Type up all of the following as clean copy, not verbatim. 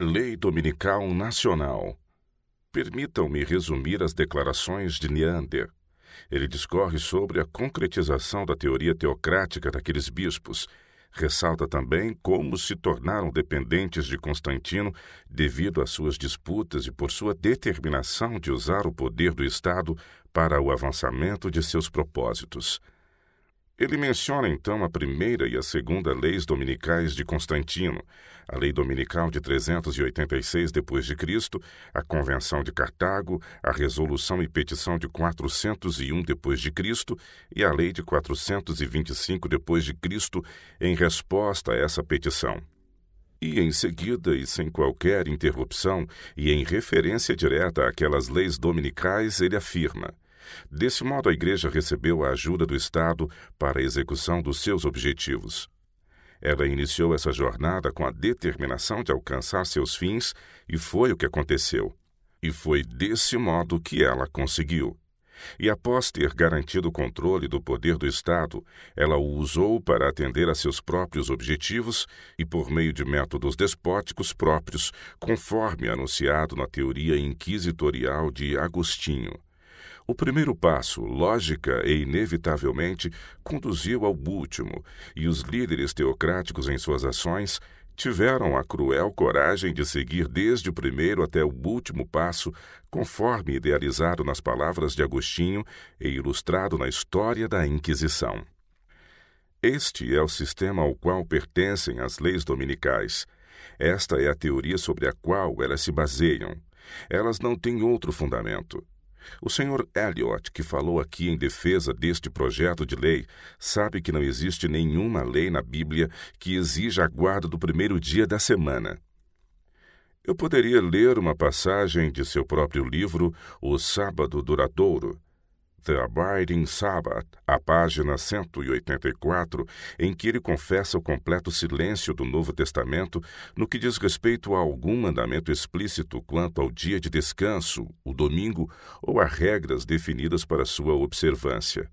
Lei Dominical Nacional. Permitam-me resumir as declarações de Neander. Ele discorre sobre a concretização da teoria teocrática daqueles bispos. Ressalta também como se tornaram dependentes de Constantino devido às suas disputas e por sua determinação de usar o poder do Estado para o avançamento de seus propósitos. Ele menciona então a primeira e a segunda leis dominicais de Constantino, a lei dominical de 386 d.C., a Convenção de Cartago, a resolução e petição de 401 d.C. e a lei de 425 d.C. em resposta a essa petição. E em seguida, e sem qualquer interrupção, e em referência direta àquelas leis dominicais, ele afirma: desse modo, a Igreja recebeu a ajuda do Estado para a execução dos seus objetivos. Ela iniciou essa jornada com a determinação de alcançar seus fins, e foi o que aconteceu. E foi desse modo que ela conseguiu. E após ter garantido o controle do poder do Estado, ela o usou para atender a seus próprios objetivos e por meio de métodos despóticos próprios, conforme anunciado na teoria inquisitorial de Agostinho. O primeiro passo, lógica e inevitavelmente, conduziu ao último, e os líderes teocráticos em suas ações tiveram a cruel coragem de seguir desde o primeiro até o último passo, conforme idealizado nas palavras de Agostinho e ilustrado na história da Inquisição. Este é o sistema ao qual pertencem as leis dominicais. Esta é a teoria sobre a qual elas se baseiam. Elas não têm outro fundamento. O Sr. Eliot, que falou aqui em defesa deste projeto de lei, sabe que não existe nenhuma lei na Bíblia que exija a guarda do primeiro dia da semana. Eu poderia ler uma passagem de seu próprio livro, O Sábado Duradouro, The Abiding Sabbath, a página 184, em que ele confessa o completo silêncio do Novo Testamento no que diz respeito a algum mandamento explícito quanto ao dia de descanso, o domingo, ou a regras definidas para sua observância.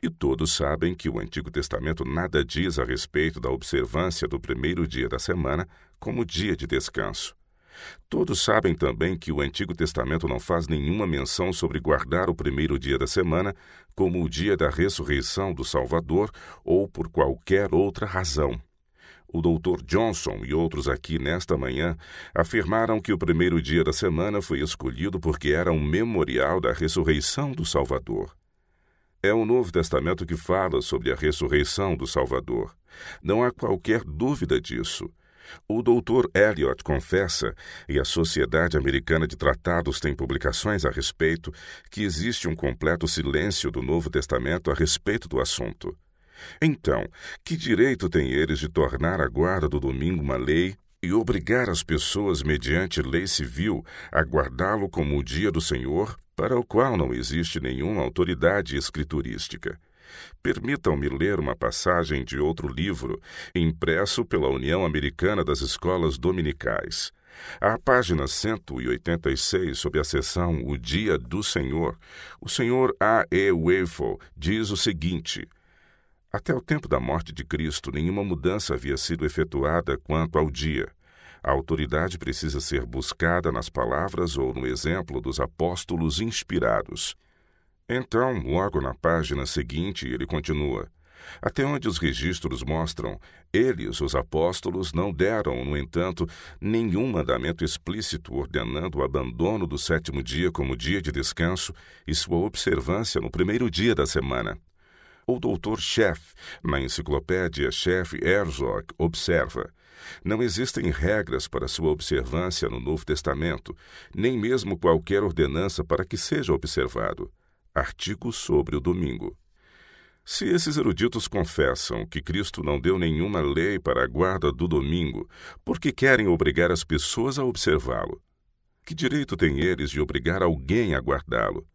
E todos sabem que o Antigo Testamento nada diz a respeito da observância do primeiro dia da semana como dia de descanso. Todos sabem também que o Antigo Testamento não faz nenhuma menção sobre guardar o primeiro dia da semana como o dia da ressurreição do Salvador ou por qualquer outra razão. O Dr. Johnson e outros aqui nesta manhã afirmaram que o primeiro dia da semana foi escolhido porque era um memorial da ressurreição do Salvador. É o Novo Testamento que fala sobre a ressurreição do Salvador. Não há qualquer dúvida disso. O Dr. Eliot confessa, e a Sociedade Americana de Tratados tem publicações a respeito, que existe um completo silêncio do Novo Testamento a respeito do assunto. Então, que direito têm eles de tornar a guarda do domingo uma lei e obrigar as pessoas, mediante lei civil, a guardá-lo como o dia do Senhor, para o qual não existe nenhuma autoridade escriturística? Permitam-me ler uma passagem de outro livro, impresso pela União Americana das Escolas Dominicais. À página 186, sob a seção O Dia do Senhor, o Sr. A. E. Wavell diz o seguinte: até o tempo da morte de Cristo, nenhuma mudança havia sido efetuada quanto ao dia. A autoridade precisa ser buscada nas palavras ou no exemplo dos apóstolos inspirados. Então, logo na página seguinte, ele continua: até onde os registros mostram, eles, os apóstolos, não deram, no entanto, nenhum mandamento explícito ordenando o abandono do sétimo dia como dia de descanso e sua observância no primeiro dia da semana. O Dr. Sheff, na enciclopédia Sheff-Herzog, observa: não existem regras para sua observância no Novo Testamento, nem mesmo qualquer ordenança para que seja observado. Artigo sobre o domingo. Se esses eruditos confessam que Cristo não deu nenhuma lei para a guarda do domingo, por que querem obrigar as pessoas a observá-lo? Que direito têm eles de obrigar alguém a guardá-lo?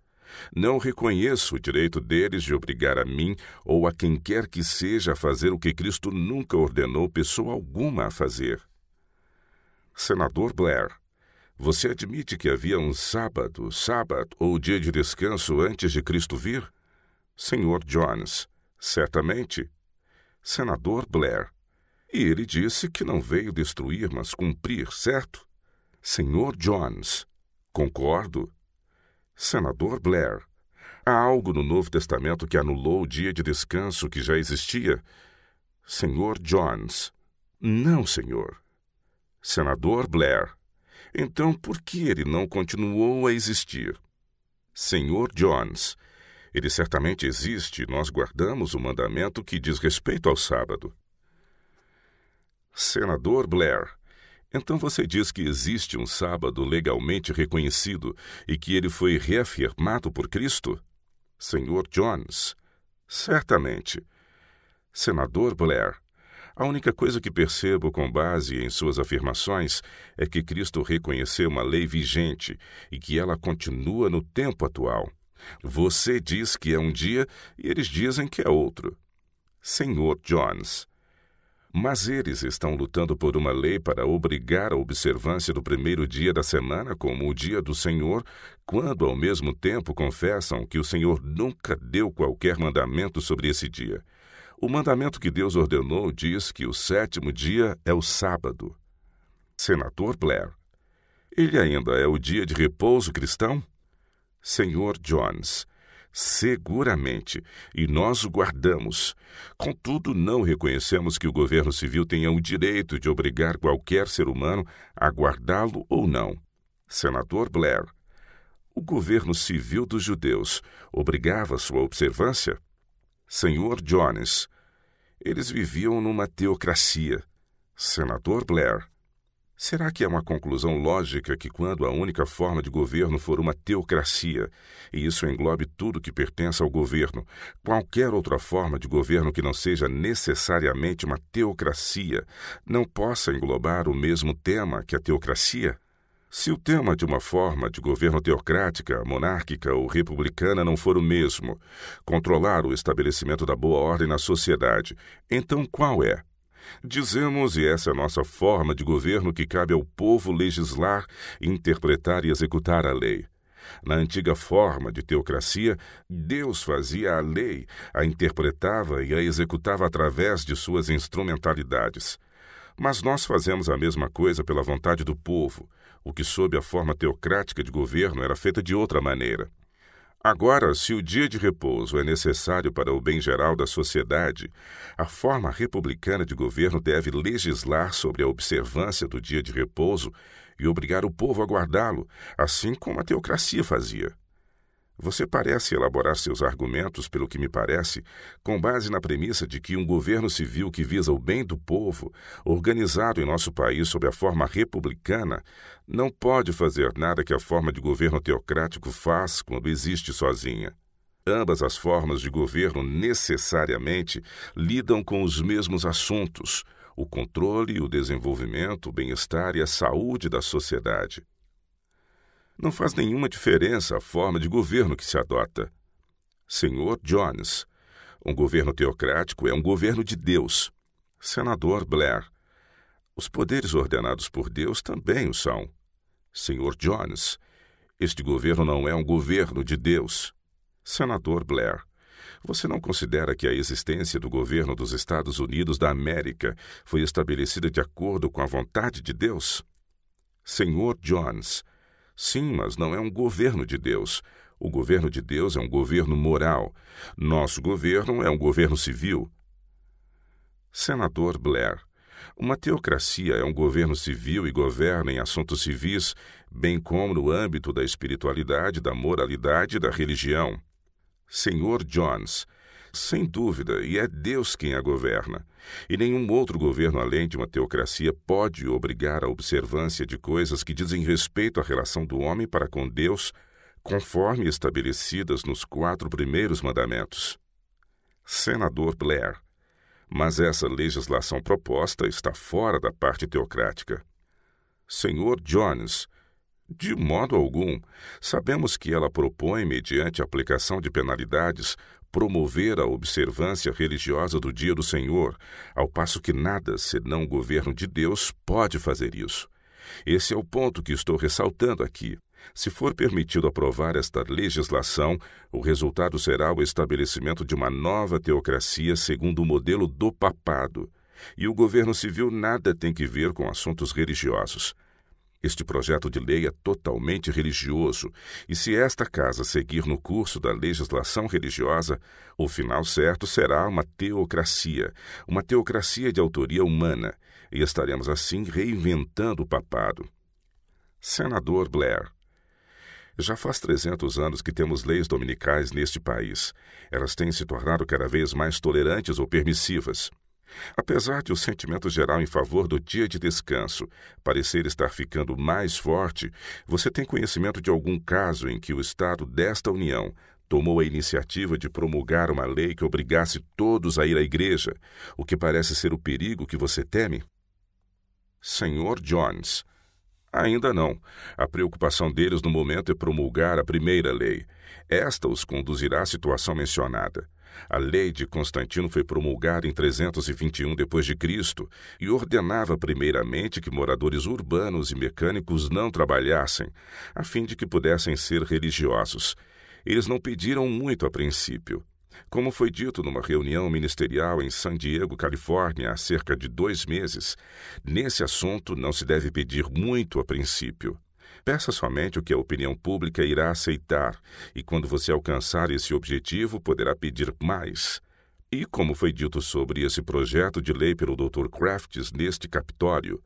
Não reconheço o direito deles de obrigar a mim ou a quem quer que seja a fazer o que Cristo nunca ordenou pessoa alguma a fazer. Senador Blair: você admite que havia um sábado ou dia de descanso antes de Cristo vir? Sr. Jones: certamente. Senador Blair: e ele disse que não veio destruir, mas cumprir, certo? Senhor Jones. Concordo. Senador Blair. Há algo no Novo Testamento que anulou o dia de descanso que já existia? Senhor Jones. Não, senhor. Senador Blair. Então, por que ele não continuou a existir? Senhor Jones. Ele certamente existe e nós guardamos o mandamento que diz respeito ao sábado. Senador Blair. Então você diz que existe um sábado legalmente reconhecido e que ele foi reafirmado por Cristo? Senhor Jones. Certamente. Senador Blair. A única coisa que percebo com base em suas afirmações é que Cristo reconheceu uma lei vigente e que ela continua no tempo atual. Você diz que é um dia e eles dizem que é outro. Senhor Jones. Mas eles estão lutando por uma lei para obrigar a observância do primeiro dia da semana como o dia do Senhor, quando ao mesmo tempo confessam que o Senhor nunca deu qualquer mandamento sobre esse dia. O mandamento que Deus ordenou diz que o 7º dia é o sábado. Senador Blair. Ele ainda é o dia de repouso cristão? Senhor Jones. Seguramente, e nós o guardamos. Contudo, não reconhecemos que o governo civil tenha o direito de obrigar qualquer ser humano a guardá-lo ou não. Senador Blair. O governo civil dos judeus obrigava sua observância? Senhor Jones. Eles viviam numa teocracia. Senador Blair. Será que é uma conclusão lógica que quando a única forma de governo for uma teocracia, e isso englobe tudo que pertence ao governo, qualquer outra forma de governo que não seja necessariamente uma teocracia, não possa englobar o mesmo tema que a teocracia? Se o tema de uma forma de governo teocrática, monárquica ou republicana não for o mesmo, controlar o estabelecimento da boa ordem na sociedade, então qual é? Dizemos, e essa é a nossa forma de governo, que cabe ao povo legislar, interpretar e executar a lei. Na antiga forma de teocracia, Deus fazia a lei, a interpretava e a executava através de suas instrumentalidades. Mas nós fazemos a mesma coisa pela vontade do povo, o que sob a forma teocrática de governo era feita de outra maneira. Agora, se o dia de repouso é necessário para o bem geral da sociedade, a forma republicana de governo deve legislar sobre a observância do dia de repouso e obrigar o povo a guardá-lo, assim como a teocracia fazia. Você parece elaborar seus argumentos, pelo que me parece, com base na premissa de que um governo civil que visa o bem do povo, organizado em nosso país sob a forma republicana, não pode fazer nada que a forma de governo teocrático faz quando existe sozinha. Ambas as formas de governo necessariamente lidam com os mesmos assuntos: o controle, o desenvolvimento, o bem-estar e a saúde da sociedade. Não faz nenhuma diferença a forma de governo que se adota. Senhor Jones. Um governo teocrático é um governo de Deus. Senador Blair. Os poderes ordenados por Deus também o são. Senhor Jones. Este governo não é um governo de Deus. Senador Blair. Você não considera que a existência do governo dos Estados Unidos da América foi estabelecida de acordo com a vontade de Deus? Senhor Jones. Sim, mas não é um governo de Deus. O governo de Deus é um governo moral. Nosso governo é um governo civil. Senador Blair. Uma teocracia é um governo civil e governa em assuntos civis, bem como no âmbito da espiritualidade, da moralidade e da religião. Senhor Jones. Sem dúvida, e é Deus quem a governa. E nenhum outro governo além de uma teocracia pode obrigar a observância de coisas que dizem respeito à relação do homem para com Deus, conforme estabelecidas nos 4 primeiros mandamentos. Senador Blair. Mas essa legislação proposta está fora da parte teocrática. Senhor Jones. De modo algum. Sabemos que ela propõe, mediante a aplicação de penalidades, promover a observância religiosa do dia do Senhor, ao passo que nada, senão o governo de Deus, pode fazer isso. Esse é o ponto que estou ressaltando aqui. Se for permitido aprovar esta legislação, o resultado será o estabelecimento de uma nova teocracia segundo o modelo do papado. E o governo civil nada tem que ver com assuntos religiosos. Este projeto de lei é totalmente religioso, e se esta casa seguir no curso da legislação religiosa, o final certo será uma teocracia de autoria humana, e estaremos assim reinventando o papado. Senador Blair: já faz 300 anos que temos leis dominicais neste país. Elas têm se tornado cada vez mais tolerantes ou permissivas. Apesar de o sentimento geral em favor do dia de descanso parecer estar ficando mais forte, você tem conhecimento de algum caso em que o Estado desta União tomou a iniciativa de promulgar uma lei que obrigasse todos a ir à igreja, o que parece ser o perigo que você teme? Sr. Jones: ainda não. A preocupação deles no momento é promulgar a primeira lei. Esta os conduzirá à situação mencionada. A lei de Constantino foi promulgada em 321 d.C. e ordenava primeiramente que moradores urbanos e mecânicos não trabalhassem, a fim de que pudessem ser religiosos. Eles não pediram muito a princípio. Como foi dito numa reunião ministerial em San Diego, Califórnia, há cerca de 2 meses, nesse assunto não se deve pedir muito a princípio. Peça somente o que a opinião pública irá aceitar, e quando você alcançar esse objetivo, poderá pedir mais. E como foi dito sobre esse projeto de lei pelo Dr. Crafts neste Capitólio,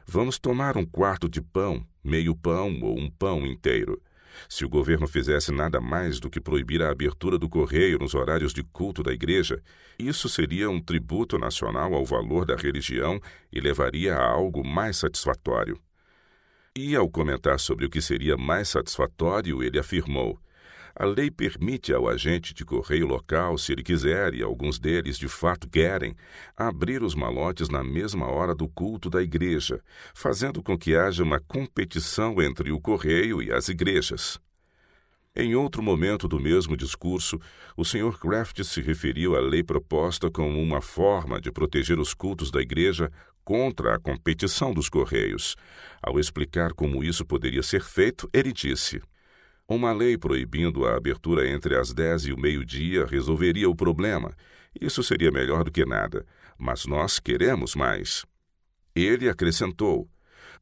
vamos tomar 1/4 de pão, meio pão ou um pão inteiro. Se o governo fizesse nada mais do que proibir a abertura do correio nos horários de culto da igreja, isso seria um tributo nacional ao valor da religião e levaria a algo mais satisfatório. E, ao comentar sobre o que seria mais satisfatório, ele afirmou: a lei permite ao agente de correio local, se ele quiser, e alguns deles de fato querem, abrir os malotes na mesma hora do culto da igreja, fazendo com que haja uma competição entre o correio e as igrejas. Em outro momento do mesmo discurso, o Sr. Crafts se referiu à lei proposta como uma forma de proteger os cultos da igreja contra a competição dos correios. Ao explicar como isso poderia ser feito, ele disse: uma lei proibindo a abertura entre as 10 e o meio-dia resolveria o problema. Isso seria melhor do que nada, mas nós queremos mais. Ele acrescentou: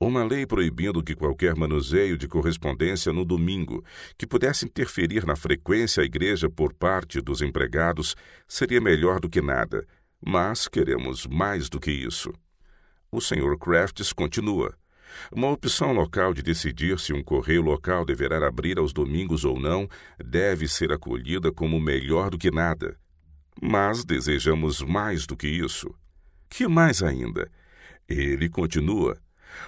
uma lei proibindo que qualquer manuseio de correspondência no domingo que pudesse interferir na frequência à igreja por parte dos empregados seria melhor do que nada, mas queremos mais do que isso. O Sr. Crafts continua: uma opção local de decidir se um correio local deverá abrir aos domingos ou não deve ser acolhida como melhor do que nada. Mas desejamos mais do que isso. Que mais ainda? Ele continua: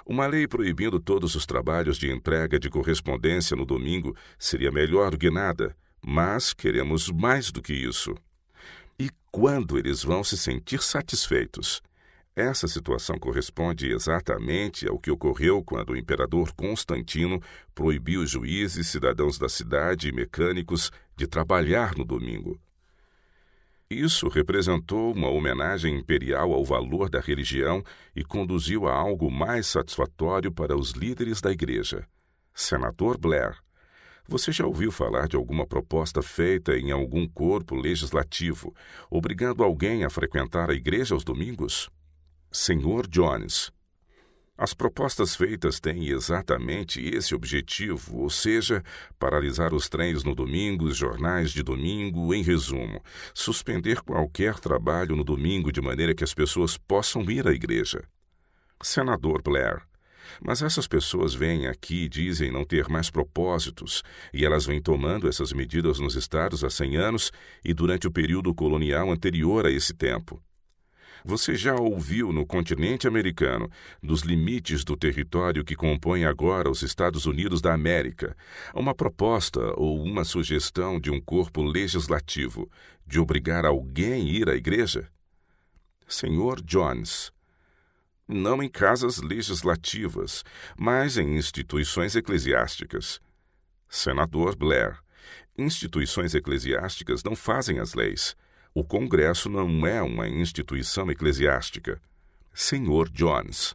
uma lei proibindo todos os trabalhos de entrega de correspondência no domingo seria melhor do que nada, mas queremos mais do que isso. E quando eles vão se sentir satisfeitos? Essa situação corresponde exatamente ao que ocorreu quando o imperador Constantino proibiu os juízes, cidadãos da cidade e mecânicos de trabalhar no domingo. Isso representou uma homenagem imperial ao valor da religião e conduziu a algo mais satisfatório para os líderes da igreja. Senador Blair: você já ouviu falar de alguma proposta feita em algum corpo legislativo, obrigando alguém a frequentar a igreja aos domingos? Sr. Jones: as propostas feitas têm exatamente esse objetivo, ou seja, paralisar os trens no domingo, os jornais de domingo, em resumo, suspender qualquer trabalho no domingo de maneira que as pessoas possam ir à igreja. Senador Blair: mas essas pessoas vêm aqui e dizem não ter mais propósitos, e elas vêm tomando essas medidas nos estados há 100 anos e durante o período colonial anterior a esse tempo. Você já ouviu no continente americano, dos limites do território que compõe agora os Estados Unidos da América, uma proposta ou uma sugestão de um corpo legislativo de obrigar alguém a ir à igreja? Sr. Jones: não em casas legislativas, mas em instituições eclesiásticas. Senador Blair: instituições eclesiásticas não fazem as leis. O Congresso não é uma instituição eclesiástica. Sr. Jones: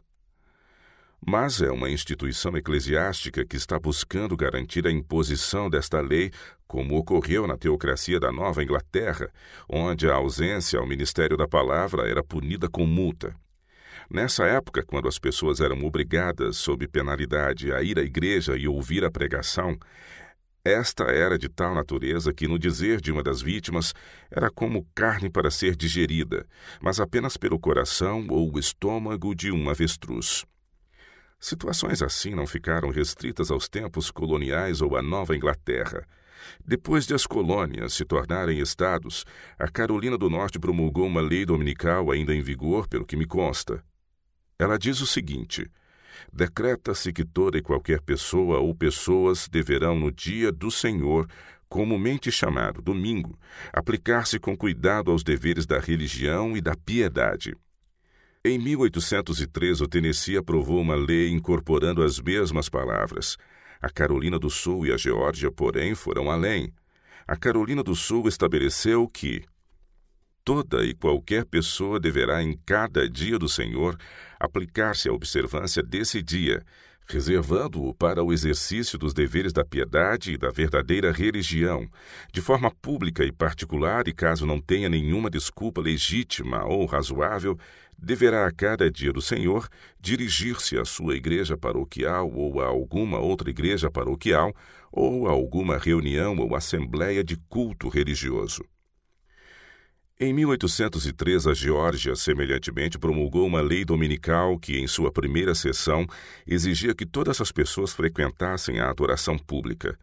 mas é uma instituição eclesiástica que está buscando garantir a imposição desta lei, como ocorreu na teocracia da Nova Inglaterra, onde a ausência ao ministério da palavra era punida com multa. Nessa época, quando as pessoas eram obrigadas, sob penalidade, a ir à igreja e ouvir a pregação, esta era de tal natureza que, no dizer de uma das vítimas, era como carne para ser digerida, mas apenas pelo coração ou o estômago de um avestruz. Situações assim não ficaram restritas aos tempos coloniais ou à Nova Inglaterra. Depois de as colônias se tornarem estados, a Carolina do Norte promulgou uma lei dominical ainda em vigor, pelo que me consta. Ela diz o seguinte: decreta-se que toda e qualquer pessoa ou pessoas deverão, no dia do Senhor, comumente chamado domingo, aplicar-se com cuidado aos deveres da religião e da piedade. Em 1803, o Tennessee aprovou uma lei incorporando as mesmas palavras. A Carolina do Sul e a Geórgia, porém, foram além. A Carolina do Sul estabeleceu que toda e qualquer pessoa deverá, em cada dia do Senhor, aplicar-se à observância desse dia, reservando-o para o exercício dos deveres da piedade e da verdadeira religião, de forma pública e particular, e caso não tenha nenhuma desculpa legítima ou razoável, deverá a cada dia do Senhor dirigir-se à sua igreja paroquial ou a alguma outra igreja paroquial ou a alguma reunião ou assembleia de culto religioso. Em 1803, a Geórgia, semelhantemente, promulgou uma lei dominical que, em sua primeira sessão, exigia que todas as pessoas frequentassem a adoração pública.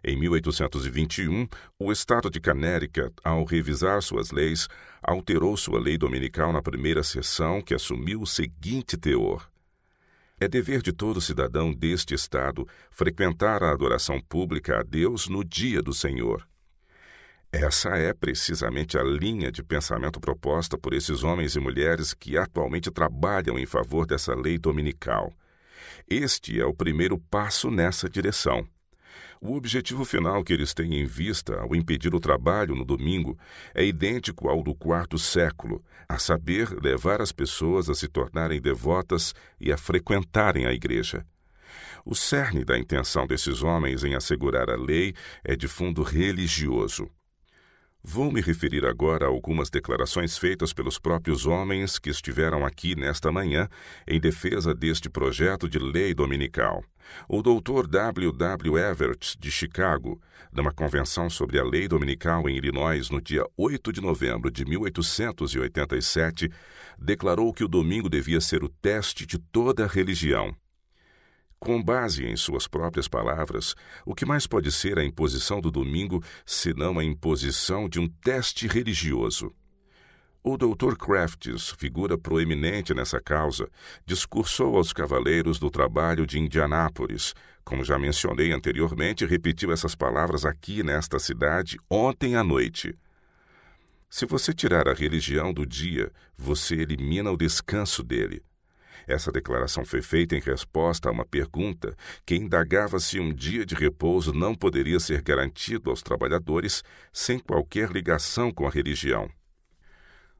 Em 1821, o estado de Connecticut, ao revisar suas leis, alterou sua lei dominical na primeira sessão, que assumiu o seguinte teor: é dever de todo cidadão deste estado frequentar a adoração pública a Deus no dia do Senhor. Essa é precisamente a linha de pensamento proposta por esses homens e mulheres que atualmente trabalham em favor dessa lei dominical. Este é o primeiro passo nessa direção. O objetivo final que eles têm em vista ao impedir o trabalho no domingo é idêntico ao do quarto século, a saber, levar as pessoas a se tornarem devotas e a frequentarem a igreja. O cerne da intenção desses homens em assegurar a lei é de fundo religioso. Vou me referir agora a algumas declarações feitas pelos próprios homens que estiveram aqui nesta manhã em defesa deste projeto de lei dominical. O Dr. W. W. Everett, de Chicago, numa convenção sobre a lei dominical em Illinois no dia 8 de novembro de 1887, declarou que o domingo devia ser o teste de toda a religião. Com base em suas próprias palavras, o que mais pode ser a imposição do domingo, senão a imposição de um teste religioso? O Dr. Crafts, figura proeminente nessa causa, discursou aos cavaleiros do trabalho de Indianápolis. Como já mencionei anteriormente, repetiu essas palavras aqui nesta cidade ontem à noite. Se você tirar a religião do dia, você elimina o descanso dele. Essa declaração foi feita em resposta a uma pergunta que indagava se um dia de repouso não poderia ser garantido aos trabalhadores sem qualquer ligação com a religião.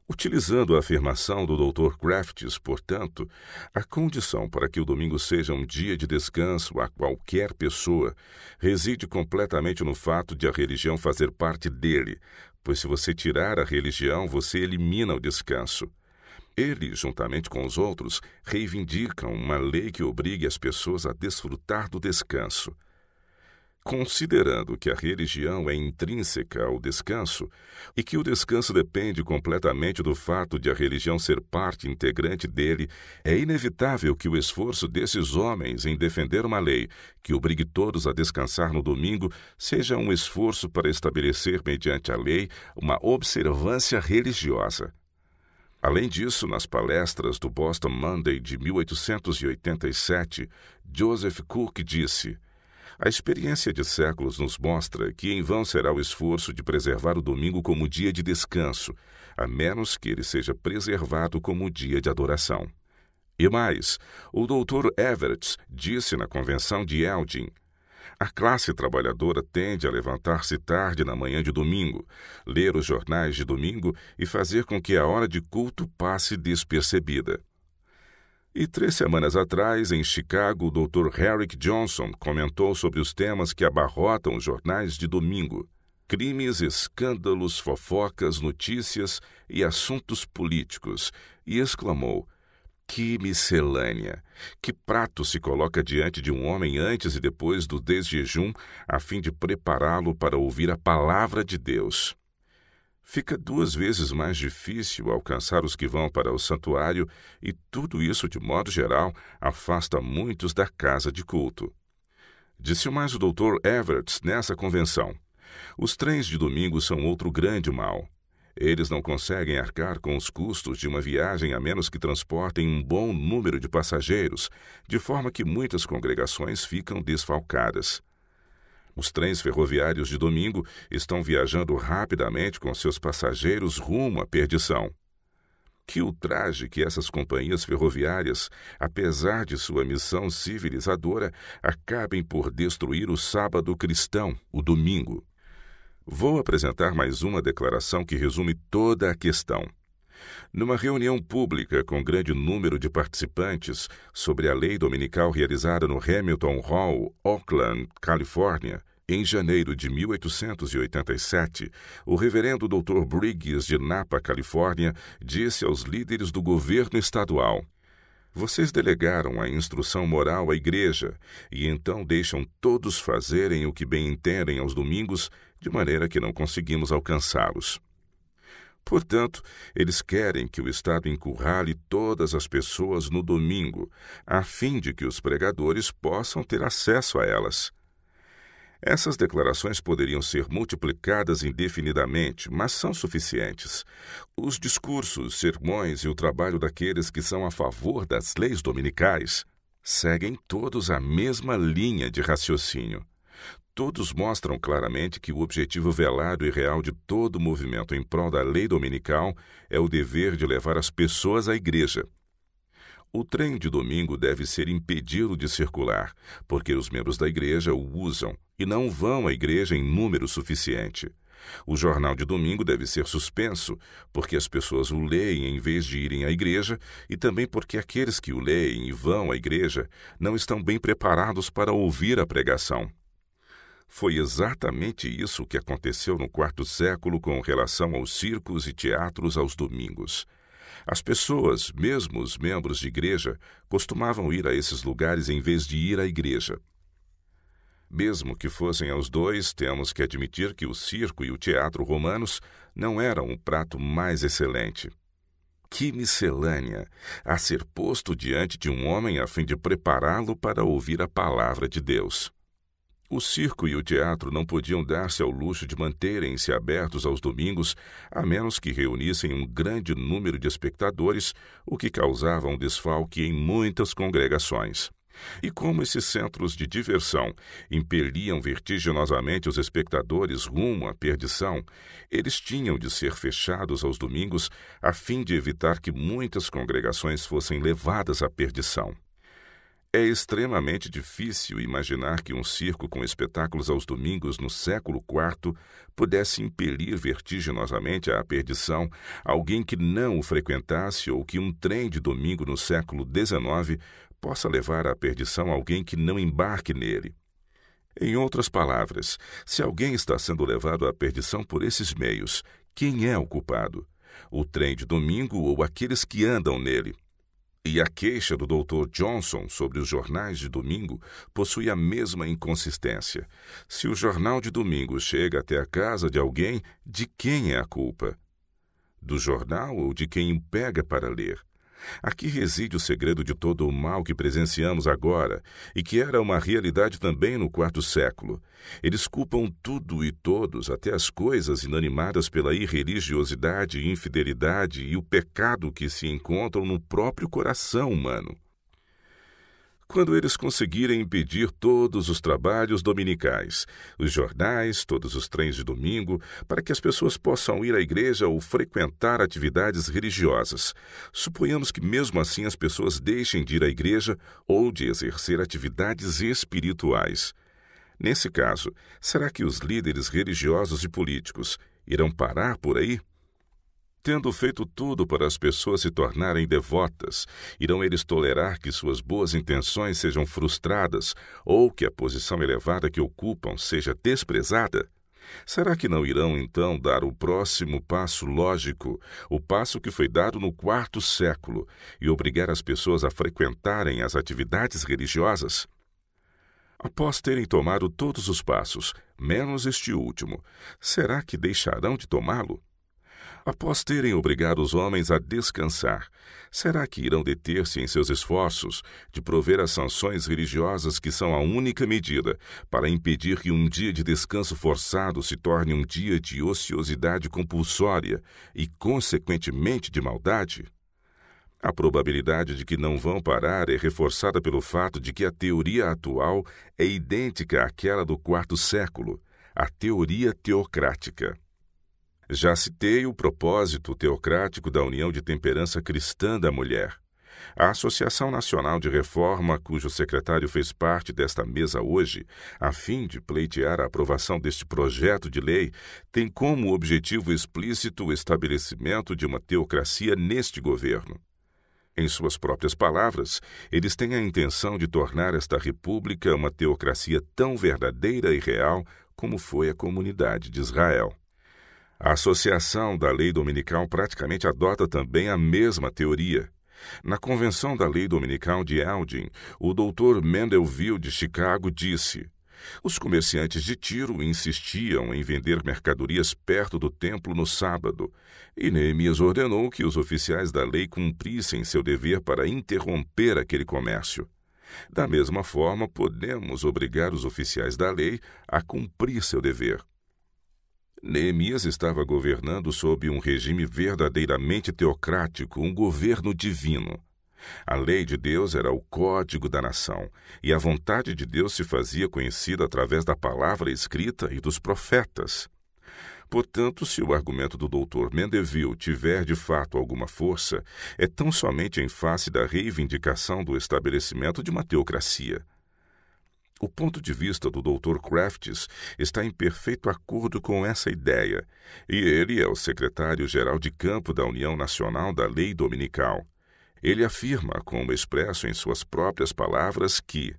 Utilizando a afirmação do Dr. Crafts, portanto, a condição para que o domingo seja um dia de descanso a qualquer pessoa reside completamente no fato de a religião fazer parte dele, pois se você tirar a religião, você elimina o descanso. Eles, juntamente com os outros, reivindicam uma lei que obrigue as pessoas a desfrutar do descanso. Considerando que a religião é intrínseca ao descanso e que o descanso depende completamente do fato de a religião ser parte integrante dele, é inevitável que o esforço desses homens em defender uma lei que obrigue todos a descansar no domingo seja um esforço para estabelecer, mediante a lei, uma observância religiosa. Além disso, nas palestras do Boston Monday de 1887, Joseph Cook disse: a experiência de séculos nos mostra que em vão será o esforço de preservar o domingo como dia de descanso, a menos que ele seja preservado como dia de adoração. E mais, o Dr. Everett disse na convenção de Elgin: a classe trabalhadora tende a levantar-se tarde na manhã de domingo, ler os jornais de domingo e fazer com que a hora de culto passe despercebida. E 3 semanas atrás, em Chicago, o Dr. Herrick Johnson comentou sobre os temas que abarrotam os jornais de domingo: crimes, escândalos, fofocas, notícias e assuntos políticos, e exclamou: Que miscelânea! Que prato se coloca diante de um homem antes e depois do desjejum, a fim de prepará-lo para ouvir a palavra de Deus? Fica 2 vezes mais difícil alcançar os que vão para o santuário, e tudo isso, de modo geral, afasta muitos da casa de culto. Disse mais o Dr. Everts nessa convenção: os trens de domingo são outro grande mal. Eles não conseguem arcar com os custos de uma viagem a menos que transportem um bom número de passageiros, de forma que muitas congregações ficam desfalcadas. Os trens ferroviários de domingo estão viajando rapidamente com seus passageiros rumo à perdição. Que ultraje que essas companhias ferroviárias, apesar de sua missão civilizadora, acabem por destruir o sábado cristão, o domingo. Vou apresentar mais uma declaração que resume toda a questão. Numa reunião pública com grande número de participantes sobre a lei dominical realizada no Hamilton Hall, Oakland, Califórnia, em janeiro de 1887, o reverendo Dr. Briggs de Napa, Califórnia, disse aos líderes do governo estadual: vocês delegaram a instrução moral à igreja e então deixam todos fazerem o que bem entendem aos domingos, de maneira que não conseguimos alcançá-los. Portanto, eles querem que o Estado encurrale todas as pessoas no domingo, a fim de que os pregadores possam ter acesso a elas. Essas declarações poderiam ser multiplicadas indefinidamente, mas são suficientes. Os discursos, sermões e o trabalho daqueles que são a favor das leis dominicais seguem todos a mesma linha de raciocínio. Todos mostram claramente que o objetivo velado e real de todo o movimento em prol da lei dominical é o dever de levar as pessoas à igreja. O trem de domingo deve ser impedido de circular, porque os membros da igreja o usam e não vão à igreja em número suficiente. O jornal de domingo deve ser suspenso, porque as pessoas o leem em vez de irem à igreja, e também porque aqueles que o leem e vão à igreja não estão bem preparados para ouvir a pregação. Foi exatamente isso que aconteceu no quarto século com relação aos circos e teatros aos domingos. As pessoas, mesmo os membros de igreja, costumavam ir a esses lugares em vez de ir à igreja. Mesmo que fossem aos dois, temos que admitir que o circo e o teatro romanos não eram o prato mais excelente. Que miscelânea a ser posto diante de um homem a fim de prepará-lo para ouvir a palavra de Deus! O circo e o teatro não podiam dar-se ao luxo de manterem-se abertos aos domingos, a menos que reunissem um grande número de espectadores, o que causava um desfalque em muitas congregações. E como esses centros de diversão impeliam vertiginosamente os espectadores rumo à perdição, eles tinham de ser fechados aos domingos a fim de evitar que muitas congregações fossem levadas à perdição. É extremamente difícil imaginar que um circo com espetáculos aos domingos no século IV pudesse impelir vertiginosamente à perdição alguém que não o frequentasse, ou que um trem de domingo no século XIX possa levar à perdição alguém que não embarque nele. Em outras palavras, se alguém está sendo levado à perdição por esses meios, quem é o culpado? O trem de domingo ou aqueles que andam nele? E a queixa do Dr. Johnson sobre os jornais de domingo possui a mesma inconsistência. Se o jornal de domingo chega até a casa de alguém, de quem é a culpa? Do jornal ou de quem o pega para ler? Aqui reside o segredo de todo o mal que presenciamos agora, e que era uma realidade também no quarto século. Eles culpam tudo e todos, até as coisas inanimadas, pela irreligiosidade, infidelidade e o pecado que se encontram no próprio coração humano. Quando eles conseguirem impedir todos os trabalhos dominicais, os jornais, todos os trens de domingo, para que as pessoas possam ir à igreja ou frequentar atividades religiosas, suponhamos que mesmo assim as pessoas deixem de ir à igreja ou de exercer atividades espirituais. Nesse caso, será que os líderes religiosos e políticos irão parar por aí? Tendo feito tudo para as pessoas se tornarem devotas, irão eles tolerar que suas boas intenções sejam frustradas ou que a posição elevada que ocupam seja desprezada? Será que não irão, então, dar o próximo passo lógico, o passo que foi dado no quarto século, e obrigar as pessoas a frequentarem as atividades religiosas? Após terem tomado todos os passos, menos este último, será que deixarão de tomá-lo? Após terem obrigado os homens a descansar, será que irão deter-se em seus esforços de prover as sanções religiosas que são a única medida para impedir que um dia de descanso forçado se torne um dia de ociosidade compulsória e, consequentemente, de maldade? A probabilidade de que não vão parar é reforçada pelo fato de que a teoria atual é idêntica àquela do quarto século, a teoria teocrática. Já citei o propósito teocrático da União de Temperança Cristã da Mulher. A Associação Nacional de Reforma, cujo secretário fez parte desta mesa hoje, a fim de pleitear a aprovação deste projeto de lei, tem como objetivo explícito o estabelecimento de uma teocracia neste governo. Em suas próprias palavras, eles têm a intenção de tornar esta república uma teocracia tão verdadeira e real como foi a comunidade de Israel. A Associação da Lei Dominical praticamente adota também a mesma teoria. Na Convenção da Lei Dominical de Eldin, o Dr. Mendelville de Chicago disse: os comerciantes de Tiro insistiam em vender mercadorias perto do templo no sábado, e Neemias ordenou que os oficiais da lei cumprissem seu dever para interromper aquele comércio. Da mesma forma, podemos obrigar os oficiais da lei a cumprir seu dever. Neemias estava governando sob um regime verdadeiramente teocrático, um governo divino. A lei de Deus era o código da nação, e a vontade de Deus se fazia conhecida através da palavra escrita e dos profetas. Portanto, se o argumento do Dr. Mendelville tiver de fato alguma força, é tão somente em face da reivindicação do estabelecimento de uma teocracia. O ponto de vista do Dr. Crafts está em perfeito acordo com essa ideia, e ele é o secretário-geral de campo da União Nacional da Lei Dominical. Ele afirma, como expresso em suas próprias palavras, que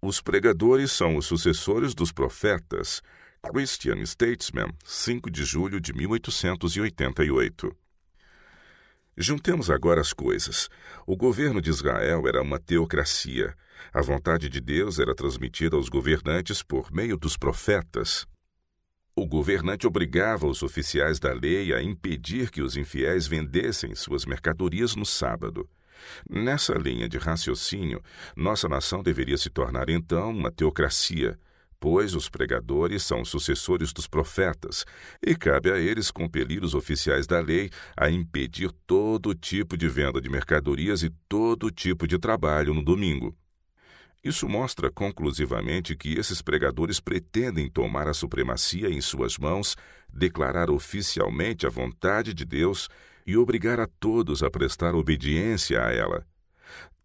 os pregadores são os sucessores dos profetas. Christian Statesman, 5 de julho de 1888. Juntemos agora as coisas. O governo de Israel era uma teocracia. A vontade de Deus era transmitida aos governantes por meio dos profetas. O governante obrigava os oficiais da lei a impedir que os infiéis vendessem suas mercadorias no sábado. Nessa linha de raciocínio, nossa nação deveria se tornar então uma teocracia, pois os pregadores são sucessores dos profetas, e cabe a eles compelir os oficiais da lei a impedir todo tipo de venda de mercadorias e todo tipo de trabalho no domingo. Isso mostra conclusivamente que esses pregadores pretendem tomar a supremacia em suas mãos, declarar oficialmente a vontade de Deus e obrigar a todos a prestar obediência a ela.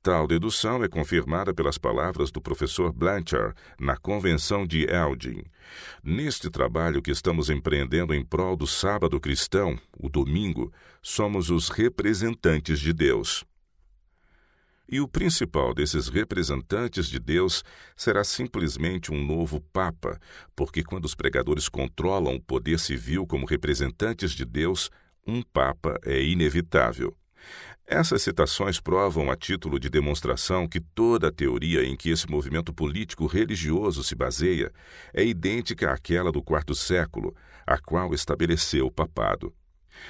Tal dedução é confirmada pelas palavras do professor Blanchard na Convenção de Eldin. Neste trabalho que estamos empreendendo em prol do sábado cristão, o domingo, somos os representantes de Deus. E o principal desses representantes de Deus será simplesmente um novo Papa, porque quando os pregadores controlam o poder civil como representantes de Deus, um Papa é inevitável. Essas citações provam a título de demonstração que toda a teoria em que esse movimento político religioso se baseia é idêntica àquela do quarto século, a qual estabeleceu o papado.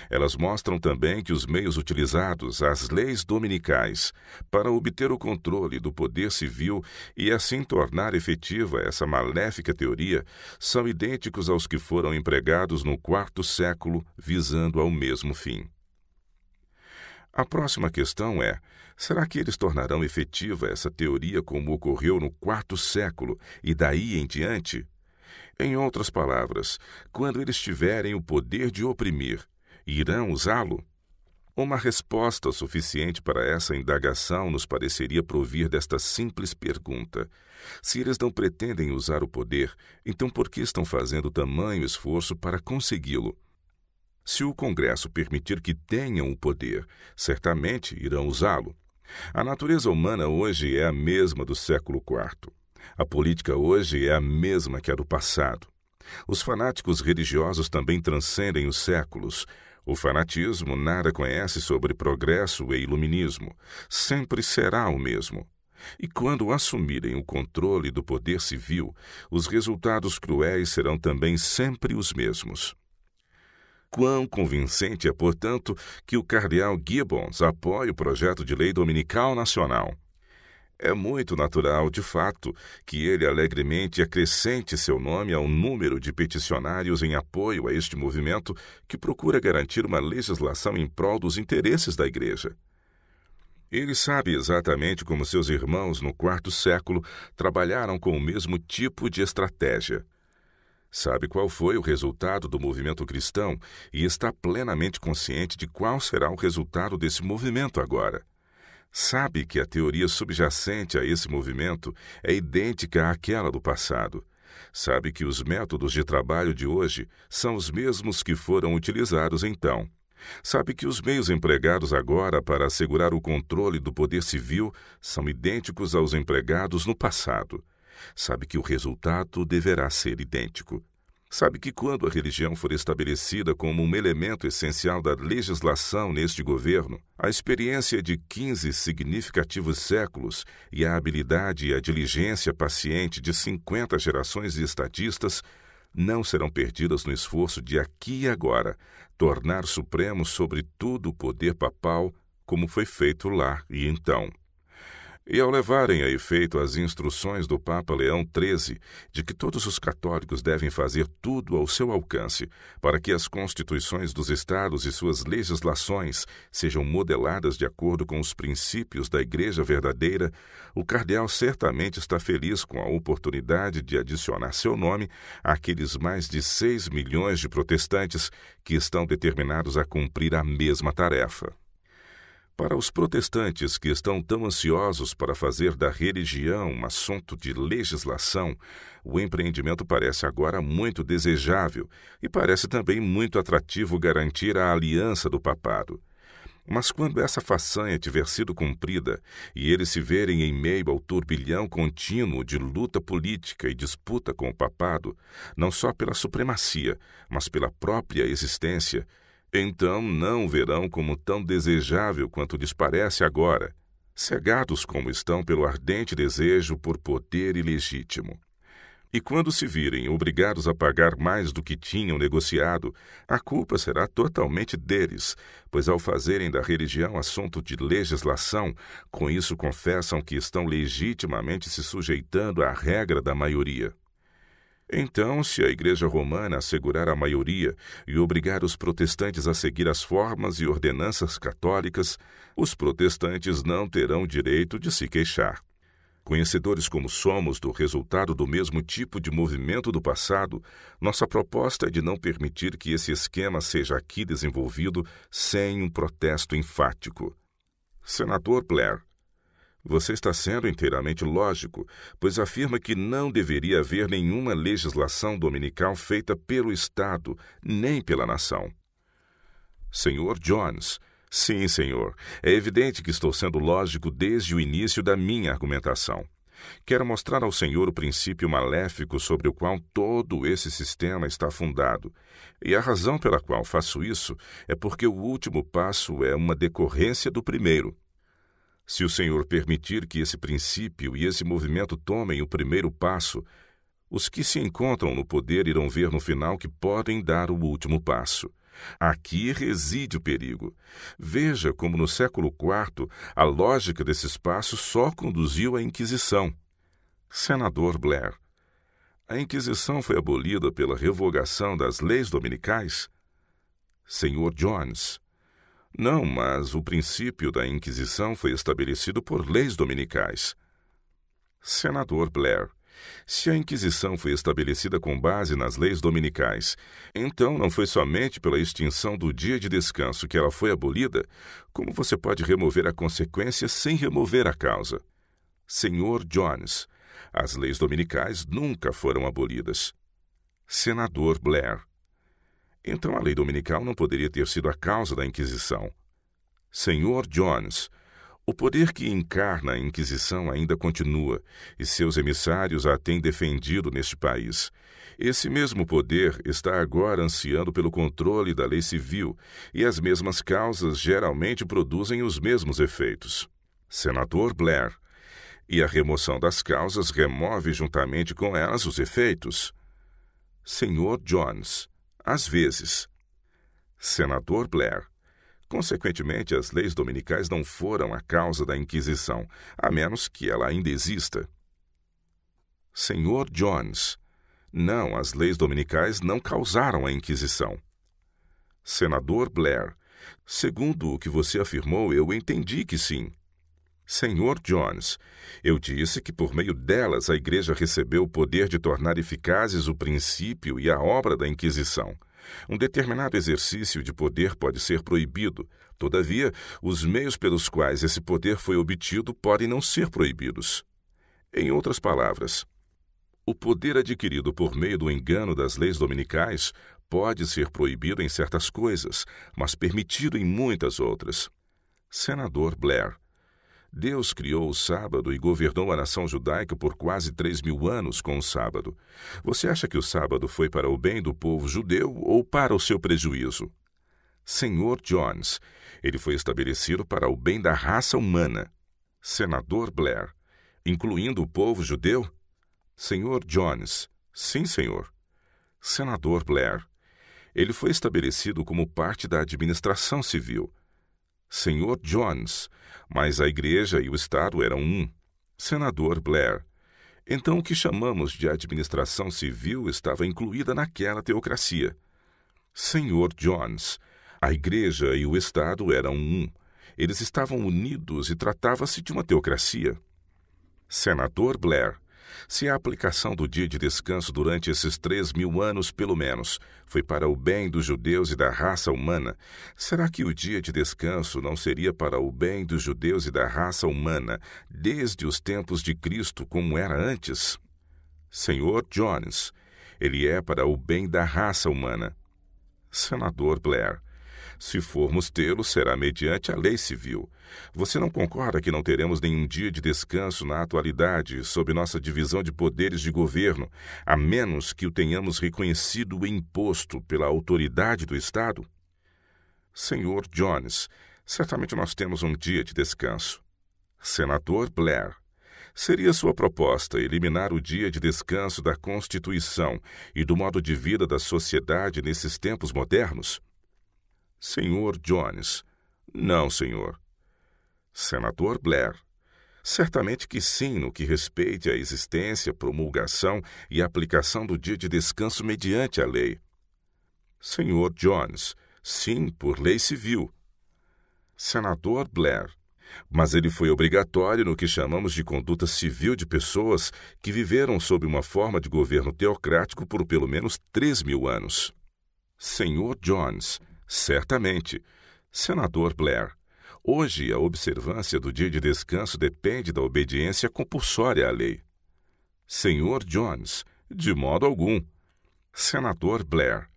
Elas mostram também que os meios utilizados, as leis dominicais, para obter o controle do poder civil e assim tornar efetiva essa maléfica teoria, são idênticos aos que foram empregados no quarto século, visando ao mesmo fim. A próxima questão é: será que eles tornarão efetiva essa teoria como ocorreu no quarto século e daí em diante? Em outras palavras, quando eles tiverem o poder de oprimir, irão usá-lo? Uma resposta suficiente para essa indagação nos pareceria provir desta simples pergunta: se eles não pretendem usar o poder, então por que estão fazendo tamanho esforço para consegui-lo? Se o Congresso permitir que tenham o poder, certamente irão usá-lo. A natureza humana hoje é a mesma do século IV. A política hoje é a mesma que a do passado. Os fanáticos religiosos também transcendem os séculos. O fanatismo nada conhece sobre progresso e iluminismo. Sempre será o mesmo. E quando assumirem o controle do poder civil, os resultados cruéis serão também sempre os mesmos. Quão convincente é, portanto, que o cardeal Gibbons apoie o projeto de lei dominical nacional. É muito natural, de fato, que ele alegremente acrescente seu nome ao número de peticionários em apoio a este movimento que procura garantir uma legislação em prol dos interesses da Igreja. Ele sabe exatamente como seus irmãos no quarto século trabalharam com o mesmo tipo de estratégia. Sabe qual foi o resultado do movimento cristão e está plenamente consciente de qual será o resultado desse movimento agora. Sabe que a teoria subjacente a esse movimento é idêntica àquela do passado. Sabe que os métodos de trabalho de hoje são os mesmos que foram utilizados então. Sabe que os meios empregados agora para assegurar o controle do poder civil são idênticos aos empregados no passado. Sabe que o resultado deverá ser idêntico. Sabe que quando a religião for estabelecida como um elemento essencial da legislação neste governo, a experiência de 15 significativos séculos e a habilidade e a diligência paciente de 50 gerações de estadistas não serão perdidas no esforço de aqui e agora tornar supremo sobre tudo o poder papal, como foi feito lá e então. E ao levarem a efeito as instruções do Papa Leão XIII de que todos os católicos devem fazer tudo ao seu alcance para que as constituições dos estados e suas legislações sejam modeladas de acordo com os princípios da Igreja verdadeira, o cardeal certamente está feliz com a oportunidade de adicionar seu nome àqueles mais de 6 milhões de protestantes que estão determinados a cumprir a mesma tarefa. Para os protestantes que estão tão ansiosos para fazer da religião um assunto de legislação, o empreendimento parece agora muito desejável e parece também muito atrativo garantir a aliança do papado. Mas quando essa façanha tiver sido cumprida e eles se verem em meio ao turbilhão contínuo de luta política e disputa com o papado, não só pela supremacia, mas pela própria existência, então não o verão como tão desejável quanto lhes parece agora, cegados como estão pelo ardente desejo por poder ilegítimo. E quando se virem obrigados a pagar mais do que tinham negociado, a culpa será totalmente deles, pois ao fazerem da religião assunto de legislação, com isso confessam que estão legitimamente se sujeitando à regra da maioria. Então, se a Igreja Romana assegurar a maioria e obrigar os protestantes a seguir as formas e ordenanças católicas, os protestantes não terão direito de se queixar. Conhecedores como somos do resultado do mesmo tipo de movimento do passado, nossa proposta é de não permitir que esse esquema seja aqui desenvolvido sem um protesto enfático. Senador Blair, você está sendo inteiramente lógico, pois afirma que não deveria haver nenhuma legislação dominical feita pelo Estado, nem pela nação. Senhor Jones, sim, senhor, é evidente que estou sendo lógico desde o início da minha argumentação. Quero mostrar ao senhor o princípio maléfico sobre o qual todo esse sistema está fundado, e a razão pela qual faço isso é porque o último passo é uma decorrência do primeiro. Se o Senhor permitir que esse princípio e esse movimento tomem o primeiro passo, os que se encontram no poder irão ver no final que podem dar o último passo. Aqui reside o perigo. Veja como no século IV a lógica desses passos só conduziu à Inquisição. Senador Blair, a Inquisição foi abolida pela revogação das leis dominicais? Senhor Jones, não, mas o princípio da Inquisição foi estabelecido por leis dominicais. Senador Blair, se a Inquisição foi estabelecida com base nas leis dominicais, então não foi somente pela extinção do dia de descanso que ela foi abolida? Como você pode remover a consequência sem remover a causa? Senhor Jones, as leis dominicais nunca foram abolidas. Senador Blair, então a lei dominical não poderia ter sido a causa da Inquisição. Senhor Jones, O poder que encarna a Inquisição ainda continua, e seus emissários a têm defendido neste país. Esse mesmo poder está agora ansiando pelo controle da lei civil, e as mesmas causas geralmente produzem os mesmos efeitos. Senador Blair. E a remoção das causas remove juntamente com elas os efeitos. Senhor Jones. Às vezes. Senador Blair. Consequentemente, as leis dominicais não foram a causa da Inquisição, a menos que ela ainda exista. Senhor Jones. Não, as leis dominicais não causaram a Inquisição. Senador Blair. Segundo o que você afirmou, eu entendi que sim. Senhor Jones, eu disse que por meio delas a Igreja recebeu o poder de tornar eficazes o princípio e a obra da Inquisição. Um determinado exercício de poder pode ser proibido. Todavia, os meios pelos quais esse poder foi obtido podem não ser proibidos. Em outras palavras, o poder adquirido por meio do engano das leis dominicais pode ser proibido em certas coisas, mas permitido em muitas outras. Senador Blair. Deus criou o sábado e governou a nação judaica por quase 3.000 anos com o sábado. Você acha que o sábado foi para o bem do povo judeu ou para o seu prejuízo? Senhor Jones, ele foi estabelecido para o bem da raça humana. Senador Blair, incluindo o povo judeu? Senhor Jones, sim, senhor. Senador Blair, ele foi estabelecido como parte da administração civil. Senhor Jones, mas a Igreja e o Estado eram um. Senador Blair, então o que chamamos de administração civil estava incluída naquela teocracia. Senhor Jones, a Igreja e o Estado eram um. Eles estavam unidos e tratava-se de uma teocracia. Senador Blair, se a aplicação do dia de descanso durante esses 3.000 anos, pelo menos, foi para o bem dos judeus e da raça humana, será que o dia de descanso não seria para o bem dos judeus e da raça humana desde os tempos de Cristo, como era antes? Senhor Jones, ele é para o bem da raça humana. Senador Blair, se formos tê-lo, será mediante a lei civil. Você não concorda que não teremos nenhum dia de descanso na atualidade sob nossa divisão de poderes de governo, a menos que o tenhamos reconhecido e imposto pela autoridade do Estado? Senhor Jones, certamente nós temos um dia de descanso. Senador Blair, seria sua proposta eliminar o dia de descanso da Constituição e do modo de vida da sociedade nesses tempos modernos? Senhor Jones, não, senhor. Senador Blair, certamente que sim no que respeite à existência, promulgação e aplicação do dia de descanso mediante a lei. Senhor Jones, sim, por lei civil. Senador Blair, mas ele foi obrigatório no que chamamos de conduta civil de pessoas que viveram sob uma forma de governo teocrático por pelo menos 3.000 anos. Senhor Jones, certamente. Senador Blair, hoje a observância do dia de descanso depende da obediência compulsória à lei. Senhor Jones, de modo algum. Senador Blair,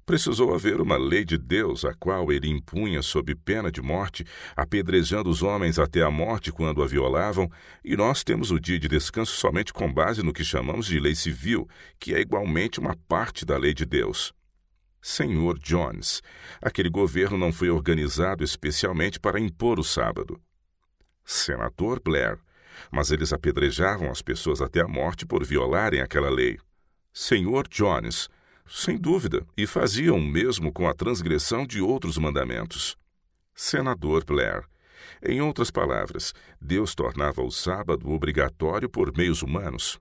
precisou haver uma lei de Deus a qual ele impunha sob pena de morte, apedrejando os homens até a morte quando a violavam, e nós temos o dia de descanso somente com base no que chamamos de lei civil, que é igualmente uma parte da lei de Deus. Senhor Jones, aquele governo não foi organizado especialmente para impor o sábado. Senador Blair, mas eles apedrejavam as pessoas até a morte por violarem aquela lei. Senhor Jones, sem dúvida, e faziam o mesmo com a transgressão de outros mandamentos. Senador Blair, em outras palavras, Deus tornava o sábado obrigatório por meios humanos.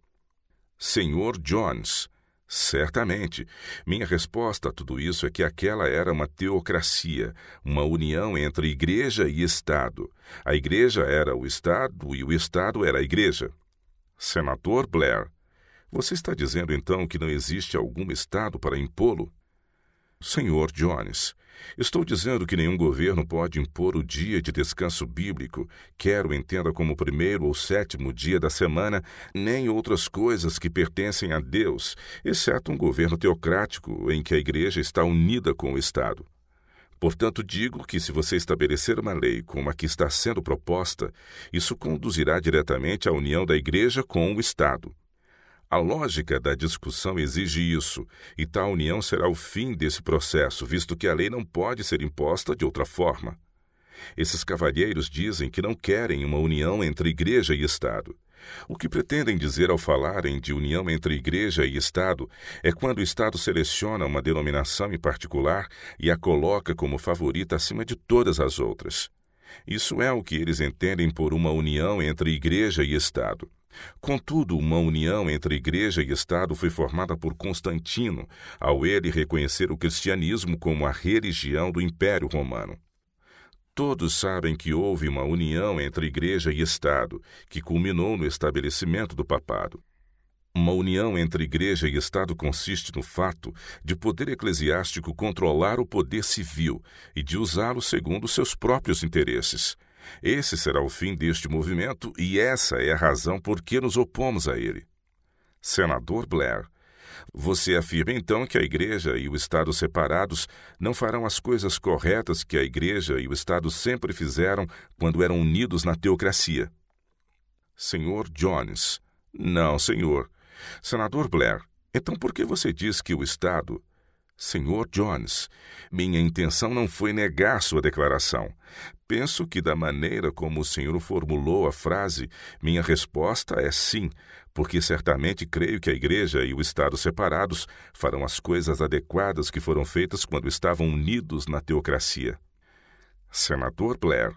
Senhor Jones, certamente. Minha resposta a tudo isso é que aquela era uma teocracia, uma união entre Igreja e Estado. A Igreja era o Estado e o Estado era a Igreja. Senador Blair, você está dizendo então que não existe algum Estado para impô-lo? Senhor Jones, estou dizendo que nenhum governo pode impor o dia de descanso bíblico, quer o entenda como o 1º ou 7º dia da semana, nem outras coisas que pertencem a Deus, exceto um governo teocrático em que a Igreja está unida com o Estado. Portanto, digo que se você estabelecer uma lei como a que está sendo proposta, isso conduzirá diretamente à união da Igreja com o Estado. A lógica da discussão exige isso, e tal união será o fim desse processo, visto que a lei não pode ser imposta de outra forma. Esses cavalheiros dizem que não querem uma união entre Igreja e Estado. O que pretendem dizer ao falarem de união entre Igreja e Estado é quando o Estado seleciona uma denominação em particular e a coloca como favorita acima de todas as outras. Isso é o que eles entendem por uma união entre Igreja e Estado. Contudo, uma união entre Igreja e Estado foi formada por Constantino, ao ele reconhecer o cristianismo como a religião do Império Romano. Todos sabem que houve uma união entre Igreja e Estado, que culminou no estabelecimento do papado. Uma união entre Igreja e Estado consiste no fato de o poder eclesiástico controlar o poder civil e de usá-lo segundo seus próprios interesses. Esse será o fim deste movimento e essa é a razão por que nos opomos a ele. Senador Blair, você afirma então que a Igreja e o Estado separados não farão as coisas corretas que a Igreja e o Estado sempre fizeram quando eram unidos na teocracia. Senhor Jones. Não, senhor. Senador Blair, então por que você diz que o Estado... Senhor Jones, minha intenção não foi negar sua declaração. Penso que da maneira como o senhor formulou a frase, minha resposta é sim, porque certamente creio que a Igreja e o Estado separados farão as coisas adequadas que foram feitas quando estavam unidos na teocracia. Senador Blair,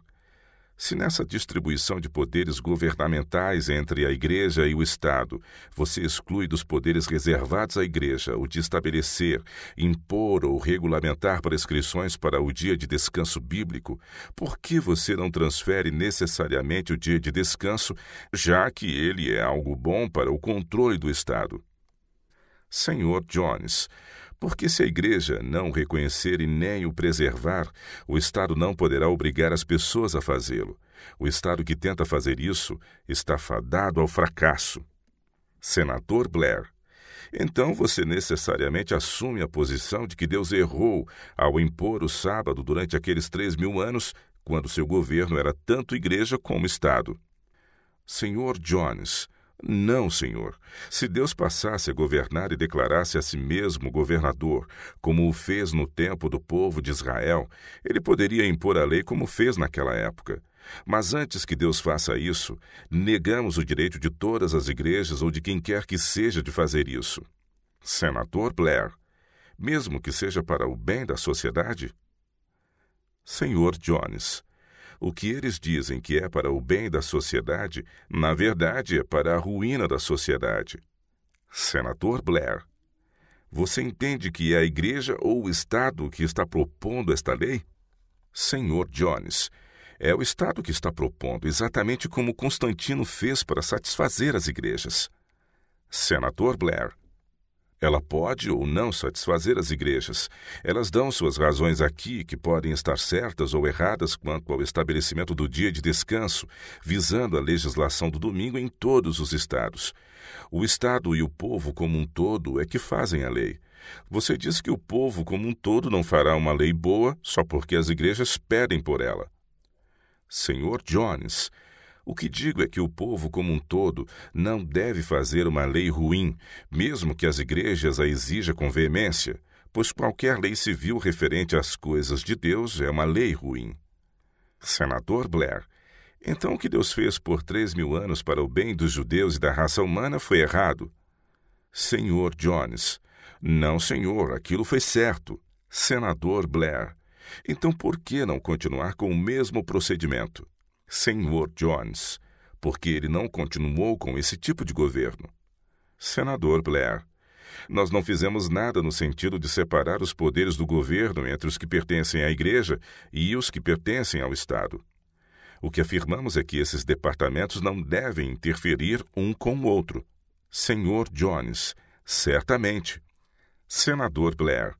se nessa distribuição de poderes governamentais entre a Igreja e o Estado, você exclui dos poderes reservados à Igreja o de estabelecer, impor ou regulamentar prescrições para o dia de descanso bíblico, por que você não transfere necessariamente o dia de descanso, já que ele é algo bom para o controle do Estado? Senhor Jones, porque se a Igreja não o reconhecer e nem o preservar, o Estado não poderá obrigar as pessoas a fazê-lo. O Estado que tenta fazer isso está fadado ao fracasso. Senador Blair, então você necessariamente assume a posição de que Deus errou ao impor o sábado durante aqueles 3.000 anos, quando seu governo era tanto Igreja como Estado. Senhor Jones, não, senhor. Se Deus passasse a governar e declarasse a si mesmo governador, como o fez no tempo do povo de Israel, ele poderia impor a lei como fez naquela época. Mas antes que Deus faça isso, negamos o direito de todas as igrejas ou de quem quer que seja de fazer isso. Senador Blair, mesmo que seja para o bem da sociedade? Senhor Jones, o que eles dizem que é para o bem da sociedade, na verdade é para a ruína da sociedade. Senador Blair, você entende que é a Igreja ou o Estado que está propondo esta lei? Senhor Jones, é o Estado que está propondo, exatamente como Constantino fez para satisfazer as igrejas. Senador Blair, ela pode ou não satisfazer as igrejas. Elas dão suas razões aqui, que podem estar certas ou erradas quanto ao estabelecimento do dia de descanso, visando a legislação do domingo em todos os estados. O Estado e o povo como um todo é que fazem a lei. Você diz que o povo como um todo não fará uma lei boa só porque as igrejas pedem por ela. Senhor Jones, o que digo é que o povo como um todo não deve fazer uma lei ruim, mesmo que as igrejas a exijam com veemência, pois qualquer lei civil referente às coisas de Deus é uma lei ruim. Senador Blair, então o que Deus fez por 3.000 anos para o bem dos judeus e da raça humana foi errado? Senhor Jones, não, senhor, aquilo foi certo. Senador Blair, então por que não continuar com o mesmo procedimento? Senhor Jones, porque ele não continuou com esse tipo de governo. Senador Blair, nós não fizemos nada no sentido de separar os poderes do governo entre os que pertencem à Igreja e os que pertencem ao Estado. O que afirmamos é que esses departamentos não devem interferir um com o outro. Senhor Jones, certamente. Senador Blair,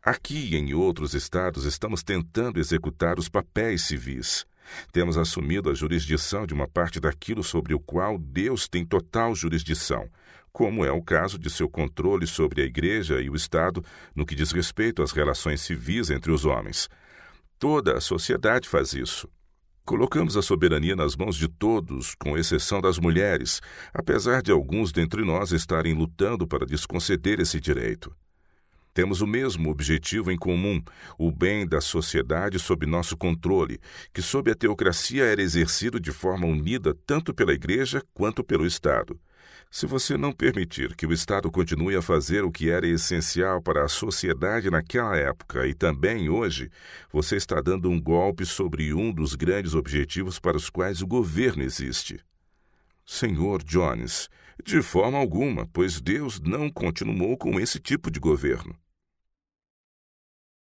aqui e em outros estados estamos tentando executar os papéis civis. Temos assumido a jurisdição de uma parte daquilo sobre o qual Deus tem total jurisdição, como é o caso de seu controle sobre a Igreja e o Estado no que diz respeito às relações civis entre os homens. Toda a sociedade faz isso. Colocamos a soberania nas mãos de todos, com exceção das mulheres, apesar de alguns dentre nós estarem lutando para desconceder esse direito. Temos o mesmo objetivo em comum, o bem da sociedade sob nosso controle, que sob a teocracia era exercido de forma unida tanto pela Igreja quanto pelo Estado. Se você não permitir que o Estado continue a fazer o que era essencial para a sociedade naquela época e também hoje, você está dando um golpe sobre um dos grandes objetivos para os quais o governo existe. Senhor Jones, de forma alguma, pois Deus não continuou com esse tipo de governo.